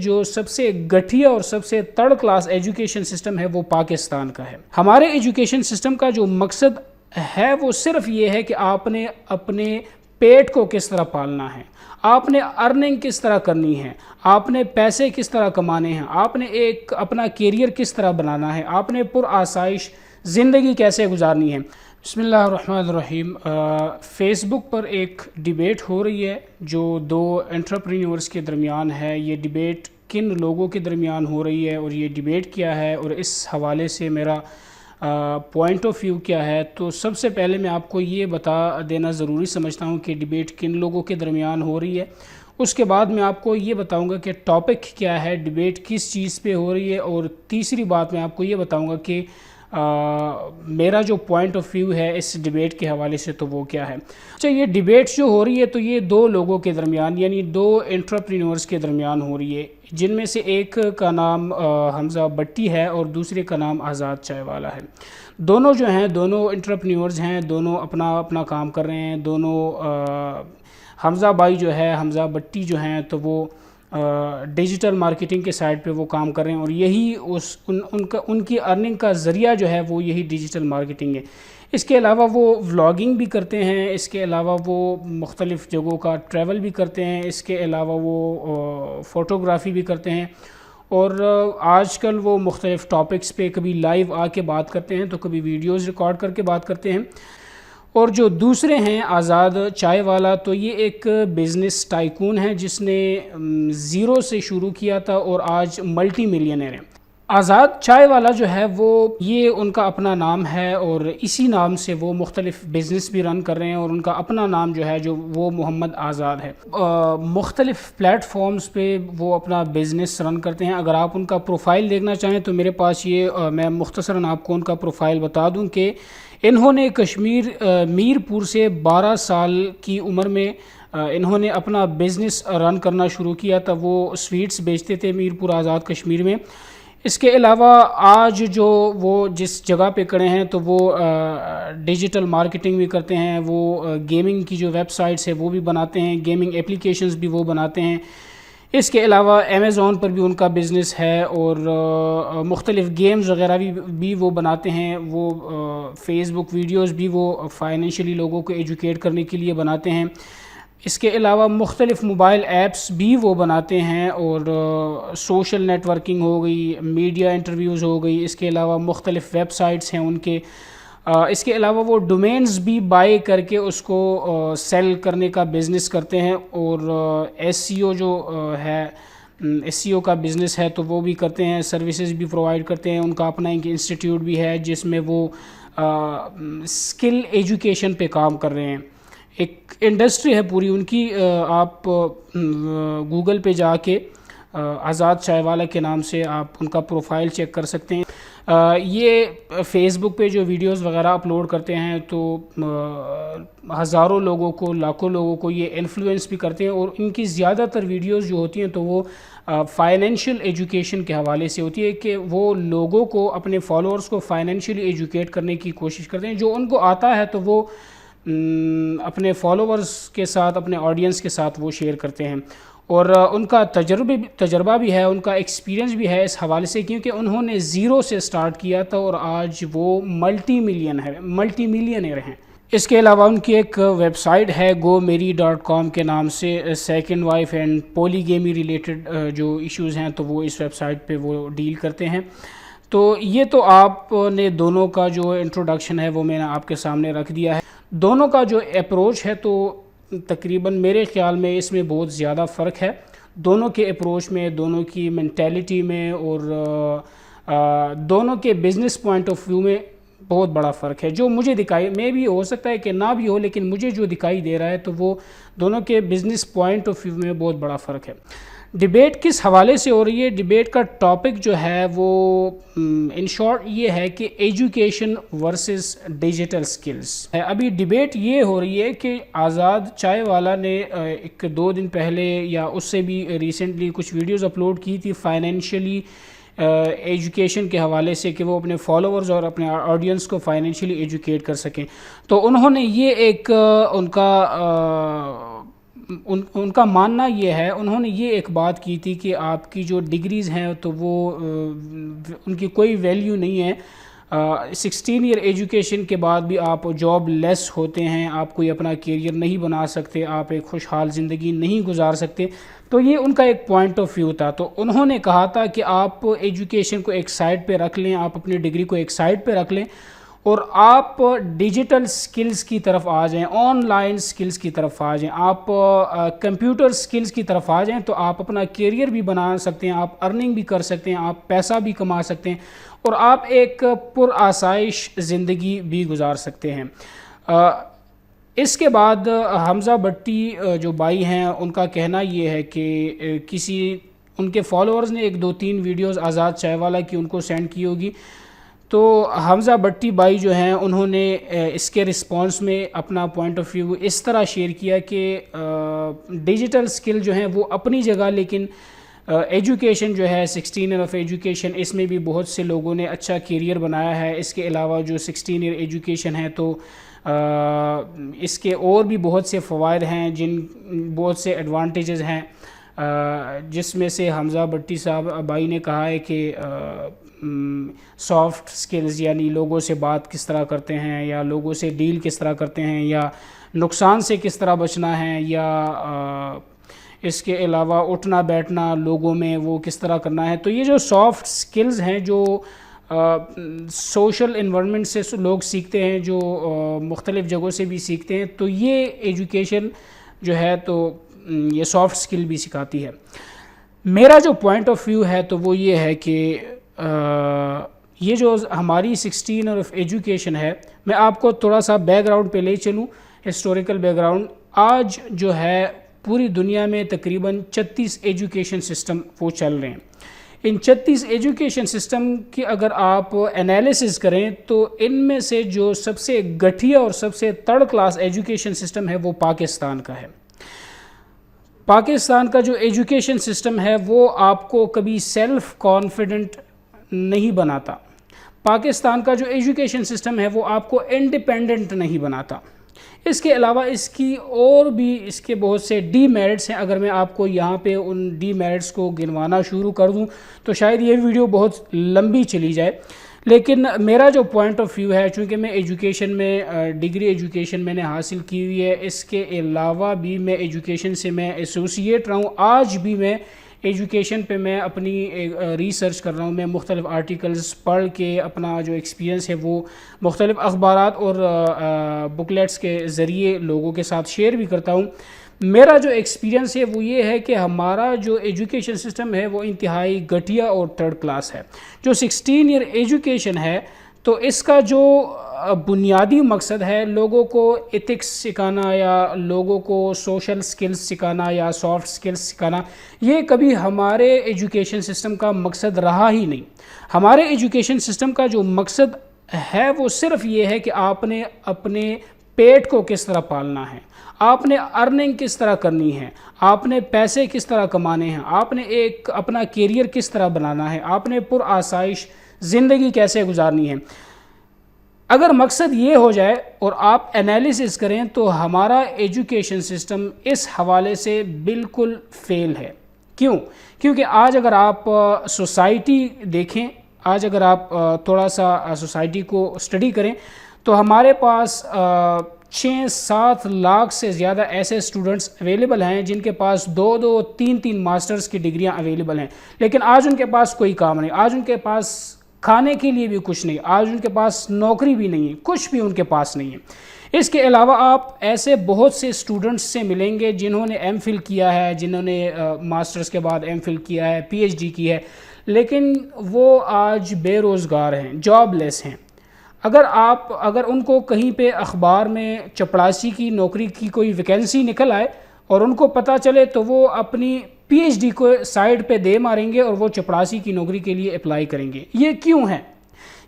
جو سب سے گٹھیا اور سب سے تھرڈ کلاس ایجوکیشن سسٹم ہے وہ پاکستان کا ہے. ہمارے ایجوکیشن سسٹم کا جو مقصد ہے وہ صرف یہ ہے کہ آپ نے اپنے پیٹ کو کس طرح پالنا ہے, آپ نے ارننگ کس طرح کرنی ہے, آپ نے پیسے کس طرح کمانے ہیں, آپ نے ایک اپنا کیریئر کس طرح بنانا ہے, آپ نے پر آسائش زندگی کیسے گزارنی ہے. بسم اللہ الرحمن الرحیم. فیس بک پر ایک ڈیبیٹ ہو رہی ہے جو دو انٹرپرینورز کے درمیان ہے. یہ ڈیبیٹ کن لوگوں کے درمیان ہو رہی ہے اور یہ ڈیبیٹ کیا ہے اور اس حوالے سے میرا پوائنٹ آف ویو کیا ہے. تو سب سے پہلے میں آپ کو یہ بتا دینا ضروری سمجھتا ہوں کہ ڈیبیٹ کن لوگوں کے درمیان ہو رہی ہے. اس کے بعد میں آپ کو یہ بتاؤں گا کہ ٹاپک کیا ہے, ڈیبیٹ کس چیز پہ ہو رہی ہے, اور تیسری بات میں آپ کو یہ بتاؤں گا کہ میرا جو پوائنٹ آف ویو ہے اس ڈیبیٹ کے حوالے سے تو وہ کیا ہے. اچھا, یہ ڈیبیٹ جو ہو رہی ہے تو یہ دو لوگوں کے درمیان یعنی دو انٹرپرینورز کے درمیان ہو رہی ہے, جن میں سے ایک کا نام حمزہ بٹی ہے اور دوسرے کا نام آزاد چائے والا ہے. دونوں جو ہیں دونوں انٹرپرینورز ہیں, دونوں اپنا اپنا کام کر رہے ہیں. دونوں حمزہ بھائی جو ہے, حمزہ بٹی جو ہیں تو وہ ڈیجیٹل مارکیٹنگ کے سائٹ پہ وہ کام کر رہے ہیں اور یہی ان کی ارننگ کا ذریعہ جو ہے وہ یہی ڈیجیٹل مارکیٹنگ ہے. اس کے علاوہ وہ ولاگنگ بھی کرتے ہیں, اس کے علاوہ وہ مختلف جگہوں کا ٹریول بھی کرتے ہیں, اس کے علاوہ وہ فوٹوگرافی بھی کرتے ہیں, اور آج کل وہ مختلف ٹاپکس پہ کبھی لائیو آ کے بات کرتے ہیں تو کبھی ویڈیوز ریکارڈ کر کے بات کرتے ہیں. اور جو دوسرے ہیں آزاد چائے والا, تو یہ ایک بزنس ٹائکون ہے جس نے زیرو سے شروع کیا تھا اور آج ملٹی ملینئر ہے. آزاد چائے والا جو ہے وہ یہ ان کا اپنا نام ہے اور اسی نام سے وہ مختلف بزنس بھی رن کر رہے ہیں, اور ان کا اپنا نام جو ہے جو وہ محمد آزاد ہے. مختلف پلیٹ فارمز پہ وہ اپنا بزنس رن کرتے ہیں. اگر آپ ان کا پروفائل دیکھنا چاہیں تو میرے پاس یہ میں مختصراً آپ کو ان کا پروفائل بتا دوں کہ انہوں نے کشمیر میر پور سے 12 سال کی عمر میں انہوں نے اپنا بزنس رن کرنا شروع کیا تھا. وہ سویٹس بیچتے تھے میر پور آزاد کشمیر میں. اس کے علاوہ آج جو وہ جس جگہ پہ کھڑے ہیں تو وہ ڈیجیٹل مارکیٹنگ بھی کرتے ہیں, وہ گیمنگ کی جو ویب سائٹس ہے وہ بھی بناتے ہیں, گیمنگ اپلیکیشنز بھی وہ بناتے ہیں. اس کے علاوہ امیزون پر بھی ان کا بزنس ہے اور مختلف گیمز وغیرہ بھی وہ بناتے ہیں. وہ فیس بک ویڈیوز بھی وہ فائنینشلی لوگوں کو ایجوکیٹ کرنے کے لیے بناتے ہیں. اس کے علاوہ مختلف موبائل ایپس بھی وہ بناتے ہیں, اور سوشل نیٹ ورکنگ ہو گئی, میڈیا انٹرویوز ہو گئی, اس کے علاوہ مختلف ویب سائٹس ہیں ان کے. اس کے علاوہ وہ ڈومینز بھی بائی کر کے اس کو سیل کرنے کا بزنس کرتے ہیں, اور ایس سی او جو ہے ایس سی او کا بزنس ہے تو وہ بھی کرتے ہیں, سروسز بھی پرووائڈ کرتے ہیں. ان کا اپنا ایک انسٹیٹیوٹ بھی ہے جس میں وہ اسکل ایجوکیشن پہ کام کر رہے ہیں. ایک انڈسٹری ہے پوری ان کی. آپ گوگل پہ جا کے آزاد چائے والا کے نام سے آپ ان کا پروفائل چیک کر سکتے ہیں. یہ فیس بک پہ جو ویڈیوز وغیرہ اپلوڈ کرتے ہیں تو ہزاروں لوگوں کو, لاکھوں لوگوں کو یہ انفلوئنس بھی کرتے ہیں, اور ان کی زیادہ تر ویڈیوز جو ہوتی ہیں تو وہ فائنینشیل ایجوکیشن کے حوالے سے ہوتی ہے کہ وہ لوگوں کو, اپنے فالوورز کو فائنینشیلی ایجوکیٹ کرنے کی کوشش کرتے ہیں. جو ان کو آتا ہے تو وہ اپنے فالوورز کے ساتھ, اپنے آڈینس کے ساتھ وہ شیئر کرتے ہیں, اور ان کا تجربہ بھی ہے, ان کا ایکسپیرینس بھی ہے اس حوالے سے, کیونکہ انہوں نے زیرو سے سٹارٹ کیا تھا اور آج وہ ملٹی ملینئر ہیں. اس کے علاوہ ان کی ایک ویب سائٹ ہے GoMary.com کے نام سے. Second wife and polygamy related جو ایشوز ہیں تو وہ اس ویب سائٹ پہ وہ ڈیل کرتے ہیں. تو یہ تو آپ نے دونوں کا جو انٹروڈکشن ہے وہ میں نے آپ کے سامنے رکھ دیا ہے. دونوں کا جو اپروچ ہے تو تقریباً میرے خیال میں اس میں بہت زیادہ فرق ہے. دونوں کے اپروچ میں, دونوں کی مینٹیلٹی میں, اور دونوں کے بزنس پوائنٹ آف ویو میں بہت بڑا فرق ہے. جو مجھے دکھائی, میں بھی ہو سکتا ہے کہ نہ بھی ہو, لیکن مجھے جو دکھائی دے رہا ہے تو وہ دونوں کے بزنس پوائنٹ آف ویو میں بہت بڑا فرق ہے. ڈیبیٹ کس حوالے سے ہو رہی ہے؟ ڈیبیٹ کا ٹاپک جو ہے وہ ان شارٹ یہ ہے کہ ایجوکیشن ورسز ڈیجیٹل سکلز ہے. ابھی ڈیبیٹ یہ ہو رہی ہے کہ آزاد چائے والا نے ایک 2 دن پہلے یا اس سے بھی ریسنٹلی کچھ ویڈیوز اپلوڈ کی تھی فائنینشلی ایجوکیشن کے حوالے سے, کہ وہ اپنے فالوورز اور اپنے آڈینس کو فائنینشلی ایجوکیٹ کر سکیں. تو انہوں نے یہ ایک ان کا ان کا ماننا یہ ہے، انہوں نے یہ ایک بات کی تھی کہ آپ کی جو ڈگریز ہیں تو وہ ان کی کوئی ویلیو نہیں ہے، 16 ایئر ایجوکیشن کے بعد بھی آپ جاب لیس ہوتے ہیں، آپ کوئی اپنا کیریئر نہیں بنا سکتے، آپ ایک خوشحال زندگی نہیں گزار سکتے. تو یہ ان کا ایک پوائنٹ آف ویو تھا. تو انہوں نے کہا تھا کہ آپ ایجوکیشن کو ایک سائڈ پہ رکھ لیں، آپ اپنی ڈگری کو ایک سائڈ پہ رکھ لیں اور آپ ڈیجیٹل سکلز کی طرف آ جائیں، آن لائن سکلز کی طرف آ جائیں، آپ کمپیوٹر سکلز کی طرف آ جائیں تو آپ اپنا کیریئر بھی بنا سکتے ہیں، آپ ارننگ بھی کر سکتے ہیں، آپ پیسہ بھی کما سکتے ہیں اور آپ ایک پر آسائش زندگی بھی گزار سکتے ہیں. اس کے بعد حمزہ بٹی جو بھائی ہیں ان کا کہنا یہ ہے کہ ان کے فالوورز نے 1-2-3 ویڈیوز آزاد چائے والا کی ان کو سینڈ کی ہوگی. تو حمزہ بٹی بھائی جو ہیں انہوں نے اس کے رسپانس میں اپنا پوائنٹ آف ویو اس طرح شیئر کیا کہ ڈیجیٹل سکل جو ہیں وہ اپنی جگہ، لیکن ایجوکیشن جو ہے 16 ایئر آف ایجوکیشن، اس میں بھی بہت سے لوگوں نے اچھا کیریئر بنایا ہے. اس کے علاوہ جو 16 ایئر ایجوکیشن ہے تو اس کے اور بھی بہت سے فوائد ہیں، بہت سے ایڈوانٹیجز ہیں، جس میں سے حمزہ بٹی صاحب بھائی نے کہا ہے کہ سافٹ سکلز یعنی لوگوں سے بات کس طرح کرتے ہیں یا لوگوں سے ڈیل کس طرح کرتے ہیں یا نقصان سے کس طرح بچنا ہے، یا اس کے علاوہ اٹھنا بیٹھنا لوگوں میں وہ کس طرح کرنا ہے. تو یہ جو سافٹ سکلز ہیں جو سوشل انوائرمنٹ سے لوگ سیکھتے ہیں، جو مختلف جگہوں سے بھی سیکھتے ہیں، تو یہ ایجوکیشن جو ہے تو یہ سافٹ سکل بھی سکھاتی ہے. میرا جو پوائنٹ آف ویو ہے تو وہ یہ ہے کہ یہ جو ہماری 16 ایئر آف ایجوکیشن ہے، میں آپ کو تھوڑا سا بیک گراؤنڈ پہ لے چلوں، ہسٹوریکل بیک گراؤنڈ. آج جو ہے پوری دنیا میں تقریباً 36 ایجوکیشن سسٹم وہ چل رہے ہیں. ان 36 ایجوکیشن سسٹم کی اگر آپ انالیسز کریں تو ان میں سے جو سب سے گٹھیا اور سب سے تھرڈ کلاس ایجوکیشن سسٹم ہے وہ پاکستان کا ہے. پاکستان کا جو ایجوکیشن سسٹم ہے وہ آپ کو کبھی سیلف کانفیڈنٹ نہیں بناتا. پاکستان کا جو ایجوکیشن سسٹم ہے وہ آپ کو انڈیپینڈنٹ نہیں بناتا. اس کے علاوہ اس کی اور بھی اس کے بہت سے ڈی میرٹس ہیں. اگر میں آپ کو یہاں پہ ان ڈی میرٹس کو گنوانا شروع کر دوں تو شاید یہ ویڈیو بہت لمبی چلی جائے، لیکن میرا جو پوائنٹ آف ویو ہے، چونکہ میں ایجوکیشن میں ڈگری ایجوکیشن میں نے حاصل کی ہوئی ہے، اس کے علاوہ بھی میں ایجوکیشن سے میں ایسوسیٹ رہا ہوں. آج بھی میں ایجوکیشن پہ میں اپنی ریسرچ کر رہا ہوں. میں مختلف آرٹیکلز پڑھ کے اپنا جو ایکسپیرینس ہے وہ مختلف اخبارات اور بکلیٹس کے ذریعے لوگوں کے ساتھ شیئر بھی کرتا ہوں. میرا جو ایکسپیرینس ہے وہ یہ ہے کہ ہمارا جو ایجوکیشن سسٹم ہے وہ انتہائی گھٹیا اور تھرڈ کلاس ہے. جو 16 ایئر ایجوکیشن ہے تو اس کا جو بنیادی مقصد ہے لوگوں کو ایتھکس سکھانا یا لوگوں کو سوشل سکلز سکھانا یا سافٹ سکلز سکھانا، یہ کبھی ہمارے ایجوکیشن سسٹم کا مقصد رہا ہی نہیں. ہمارے ایجوکیشن سسٹم کا جو مقصد ہے وہ صرف یہ ہے کہ آپ نے اپنے پیٹ کو کس طرح پالنا ہے، آپ نے ارننگ کس طرح کرنی ہے، آپ نے پیسے کس طرح کمانے ہیں، آپ نے ایک اپنا کیریئر کس طرح بنانا ہے، آپ نے پر آسائش زندگی کیسے گزارنی ہے. اگر مقصد یہ ہو جائے اور آپ انالیسس کریں تو ہمارا ایجوکیشن سسٹم اس حوالے سے بالکل فیل ہے. کیوں؟ کیونکہ آج اگر آپ سوسائٹی دیکھیں، آج اگر آپ تھوڑا سا سوسائٹی کو اسٹڈی کریں تو ہمارے پاس 6-7 لاکھ سے زیادہ ایسے اسٹوڈنٹس اویلیبل ہیں جن کے پاس 2-2 3-3 ماسٹرز کی ڈگریاں اویلیبل ہیں، لیکن آج ان کے پاس کوئی کام نہیں، آج ان کے پاس کھانے کے لیے بھی کچھ نہیں، آج ان کے پاس نوکری بھی نہیں ہے، کچھ بھی ان کے پاس نہیں ہے. اس کے علاوہ آپ ایسے بہت سے اسٹوڈنٹس سے ملیں گے جنہوں نے ایم فل کیا ہے، جنہوں نے ماسٹرز کے بعد ایم فل کیا ہے، پی ایچ ڈی کی ہے، لیکن وہ آج بے روزگار ہیں، جاب لیس ہیں. اگر ان کو کہیں پہ اخبار میں چپڑاسی کی نوکری کی کوئی ویکینسی نکل آئے اور ان کو پتہ چلے تو وہ اپنی پی ایچ ڈی کو سائڈ پہ دے ماریں گے اور وہ چپڑاسی کی نوکری کے لیے اپلائی کریں گے. یہ کیوں ہے؟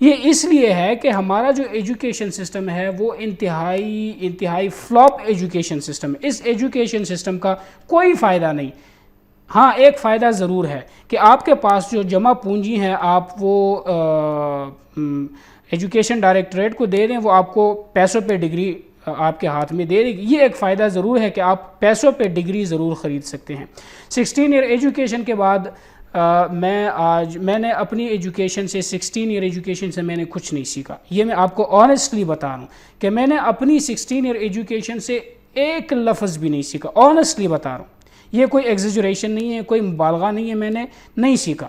یہ اس لیے ہے کہ ہمارا جو ایجوکیشن سسٹم ہے وہ انتہائی فلاپ ایجوکیشن سسٹم ہے. اس ایجوکیشن سسٹم کا کوئی فائدہ نہیں. ہاں، ایک فائدہ ضرور ہے کہ آپ کے پاس جو جمع پونجی ہیں آپ وہ ایجوکیشن ڈائریکٹریٹ کو دے دیں، وہ آپ کو پیسوں پہ ڈگری آپ کے ہاتھ میں دے دے گی. یہ ایک فائدہ ضرور ہے کہ آپ پیسوں پہ ڈگری ضرور خرید سکتے ہیں. 16 ایئر ایجوکیشن کے بعد میں نے اپنی ایجوکیشن سے 16 ایئر ایجوکیشن سے میں نے کچھ نہیں سیکھا. یہ میں آپ کو آنیسٹلی بتا رہا ہوں کہ میں نے اپنی 16 ایئر ایجوکیشن سے ایک لفظ بھی نہیں سیکھا. آنیسٹلی بتا رہا ہوں, یہ کوئی ایگزیجریشن نہیں ہے, کوئی مبالغہ نہیں ہے. میں نے نہیں سیکھا.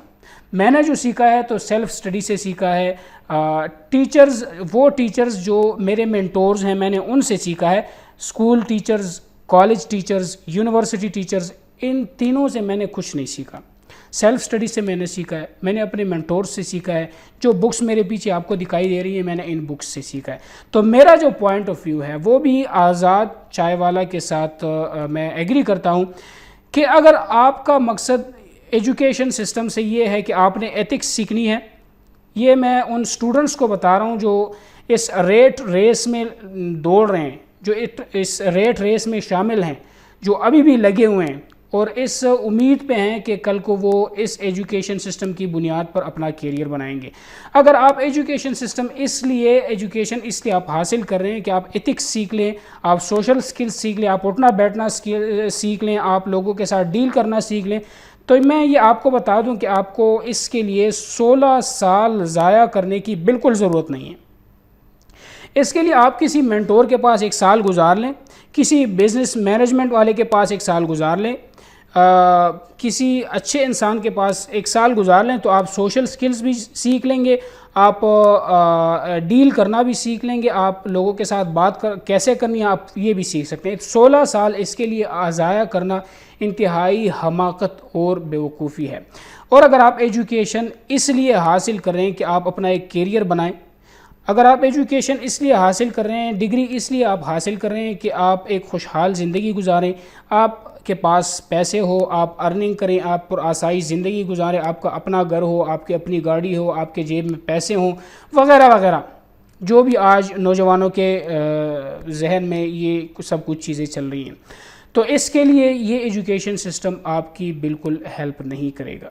میں نے جو سیکھا ہے تو سیلف اسٹڈی سے سیکھا ہے. وہ ٹیچرز جو میرے مینٹورز ہیں میں نے ان سے سیکھا ہے. School teachers, college teachers, university teachers, ان تینوں سے میں نے کچھ نہیں سیکھا. سیلف اسٹڈی سے میں نے سیکھا ہے, میں نے اپنے مینٹورز سے سیکھا ہے. جو بکس میرے پیچھے آپ کو دکھائی دے رہی ہیں میں نے ان بکس سے سیکھا ہے. تو میرا جو پوائنٹ آف ویو ہے وہ بھی آزاد چائے والا کے ساتھ میں ایگری کرتا ہوں کہ اگر آپ کا مقصد ایجوکیشن سسٹم سے یہ ہے کہ آپ نے ایتھکس سیکھنی ہے. یہ میں ان اسٹوڈنٹس کو بتا رہا ہوں جو اس ریٹ ریس میں دوڑ رہے ہیں, جو اس ریٹ ریس میں شامل ہیں, جو ابھی بھی لگے ہوئے ہیں اور اس امید پہ ہیں کہ کل کو وہ اس ایجوکیشن سسٹم کی بنیاد پر اپنا کیریئر بنائیں گے. اگر آپ ایجوکیشن سسٹم اس لیے آپ حاصل کر رہے ہیں کہ آپ ایتھکس سیکھ لیں, آپ سوشل سکلز سیکھ لیں, آپ اٹھنا بیٹھنا سیکھ لیں, آپ لوگوں کے ساتھ ڈیل کرنا سیکھ لیں, تو میں یہ آپ کو بتا دوں کہ آپ کو اس کے لیے 16 سال ضائع کرنے کی بالکل ضرورت نہیں ہے. اس کے لیے آپ کسی مینٹور کے پاس 1 سال گزار لیں, کسی بزنس مینجمنٹ والے کے پاس 1 سال گزار لیں, کسی اچھے انسان کے پاس 1 سال گزار لیں, تو آپ سوشل سکلز بھی سیکھ لیں گے, آپ ڈیل کرنا بھی سیکھ لیں گے, آپ لوگوں کے ساتھ بات کیسے کرنی ہے آپ یہ بھی سیکھ سکتے ہیں. 16 سال اس کے لیے ضائع کرنا انتہائی حماقت اور بیوقوفی ہے. اور اگر آپ ایجوکیشن اس لیے حاصل کر رہے ہیں کہ آپ اپنا ایک کیریئر بنائیں, اگر آپ ایجوکیشن اس لیے حاصل کر رہے ہیں, ڈگری اس لیے آپ حاصل کر رہے ہیں کہ آپ ایک خوشحال زندگی گزاریں, آپ کے پاس پیسے ہو, آپ ارننگ کریں, آپ پر آسائش زندگی گزاریں, آپ کا اپنا گھر ہو, آپ کی اپنی گاڑی ہو, آپ کے جیب میں پیسے ہوں, وغیرہ وغیرہ, جو بھی آج نوجوانوں کے ذہن میں یہ سب کچھ چیزیں چل رہی ہیں, تو اس کے لیے یہ ایجوکیشن سسٹم آپ کی بالکل ہیلپ نہیں کرے گا.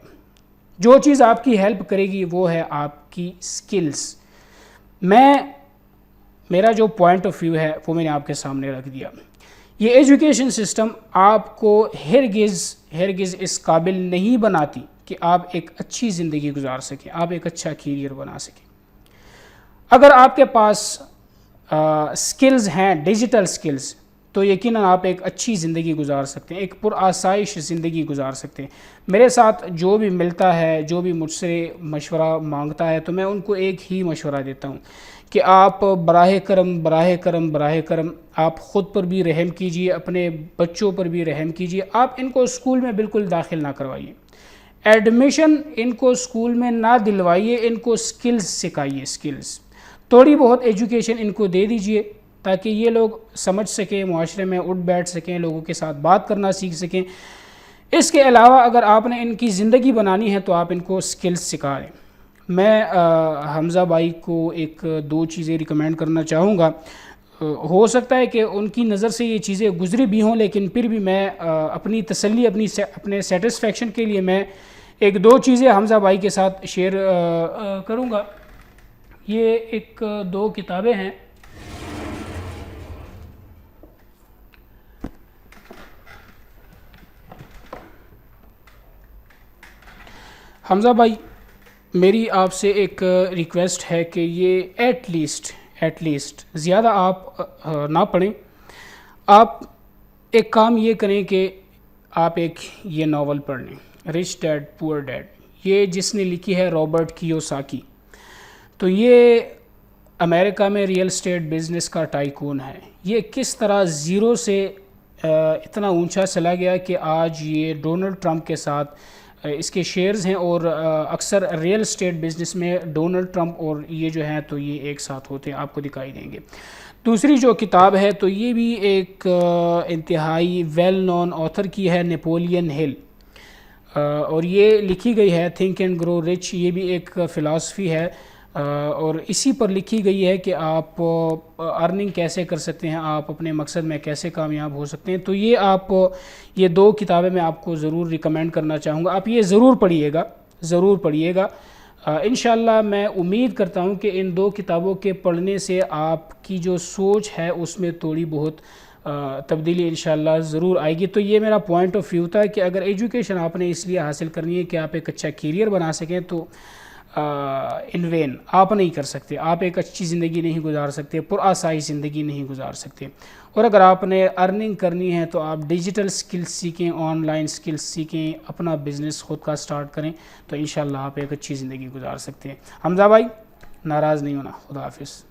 جو چیز آپ کی ہیلپ کرے گی وہ ہے آپ کی سکلز. میرا جو پوائنٹ آف ویو ہے وہ میں نے آپ کے سامنے رکھ دیا. یہ ایجوکیشن سسٹم آپ کو ہرگز اس قابل نہیں بناتی کہ آپ ایک اچھی زندگی گزار سکیں, آپ ایک اچھا کیریئر بنا سکیں. اگر آپ کے پاس سکلز ہیں, ڈیجیٹل سکلز, تو یقیناً آپ ایک اچھی زندگی گزار سکتے ہیں, ایک پرآسائش زندگی گزار سکتے ہیں. میرے ساتھ جو بھی ملتا ہے, جو بھی مجھ سے مشورہ مانگتا ہے, تو میں ان کو ایک ہی مشورہ دیتا ہوں کہ آپ براہ کرم آپ خود پر بھی رحم کیجئے, اپنے بچوں پر بھی رحم کیجئے. آپ ان کو اسکول میں بالکل داخل نہ کروائیے, ایڈمیشن ان کو اسکول میں نہ دلوائیے, ان کو سکلز سکھائیے. سکلز تھوڑی بہت ایجوکیشن ان کو دے دیجئے تاکہ یہ لوگ سمجھ سکیں, معاشرے میں اٹھ بیٹھ سکیں, لوگوں کے ساتھ بات کرنا سیکھ سکیں. اس کے علاوہ اگر آپ نے ان کی زندگی بنانی ہے تو آپ ان کو سکلز سکھا دیں. میں حمزہ بھائی کو 1-2 چیزیں ریکمینڈ کرنا چاہوں گا. ہو سکتا ہے کہ ان کی نظر سے یہ چیزیں گزری بھی ہوں, لیکن پھر بھی میں اپنی تسلی, اپنے سیٹسفیکشن کے لیے میں 1-2 چیزیں حمزہ بھائی کے ساتھ شیئر کروں گا. یہ 1-2 کتابیں ہیں. حمزہ بھائی, میری آپ سے ایک ریکویسٹ ہے کہ یہ ایٹ لیسٹ زیادہ آپ نہ پڑھیں. آپ ایک کام یہ کریں کہ آپ یہ ناول پڑھ لیں, رچ ڈیڈ پور ڈیڈ. یہ جس نے لکھی ہے رابرٹ کیوساکی. تو یہ امریکہ میں ریئل اسٹیٹ بزنس کا ٹائکون ہے. یہ کس طرح زیرو سے اتنا اونچا چلا گیا کہ آج یہ ڈونلڈ ٹرمپ کے ساتھ اس کے شیئرز ہیں, اور اکثر ریئل اسٹیٹ بزنس میں ڈونلڈ ٹرمپ اور یہ جو ہیں تو یہ ایک ساتھ ہوتے ہیں, آپ کو دکھائی دیں گے. دوسری جو کتاب ہے تو یہ بھی ایک انتہائی ویل نون آتھر کی ہے, نیپولین ہل, اور یہ لکھی گئی ہے تھنک اینڈ گرو رچ. یہ بھی ایک فلاسفی ہے اور اسی پر لکھی گئی ہے کہ آپ ارننگ کیسے کر سکتے ہیں, آپ اپنے مقصد میں کیسے کامیاب ہو سکتے ہیں. تو یہ 2 کتابیں میں آپ کو ضرور ریکمینڈ کرنا چاہوں گا. آپ یہ ضرور پڑھیے گا. انشاءاللہ میں امید کرتا ہوں کہ ان 2 کتابوں کے پڑھنے سے آپ کی جو سوچ ہے اس میں تھوڑی بہت تبدیلی انشاءاللہ ضرور آئے گی. تو یہ میرا پوائنٹ آف ویو تھا کہ اگر ایجوکیشن آپ نے اس لیے حاصل کرنی ہے کہ آپ ایک اچھا کیریئر بنا سکیں تو ان وین آپ نہیں کر سکتے. آپ ایک اچھی زندگی نہیں گزار سکتے, پرآسائش زندگی نہیں گزار سکتے. اور اگر آپ نے ارننگ کرنی ہے تو آپ ڈیجیٹل سکلز سیکھیں, آن لائن سکلز سیکھیں, اپنا بزنس خود کا سٹارٹ کریں, تو انشاءاللہ آپ ایک اچھی زندگی گزار سکتے ہیں. حمزہ بھائی ناراض نہیں ہونا. خدا حافظ.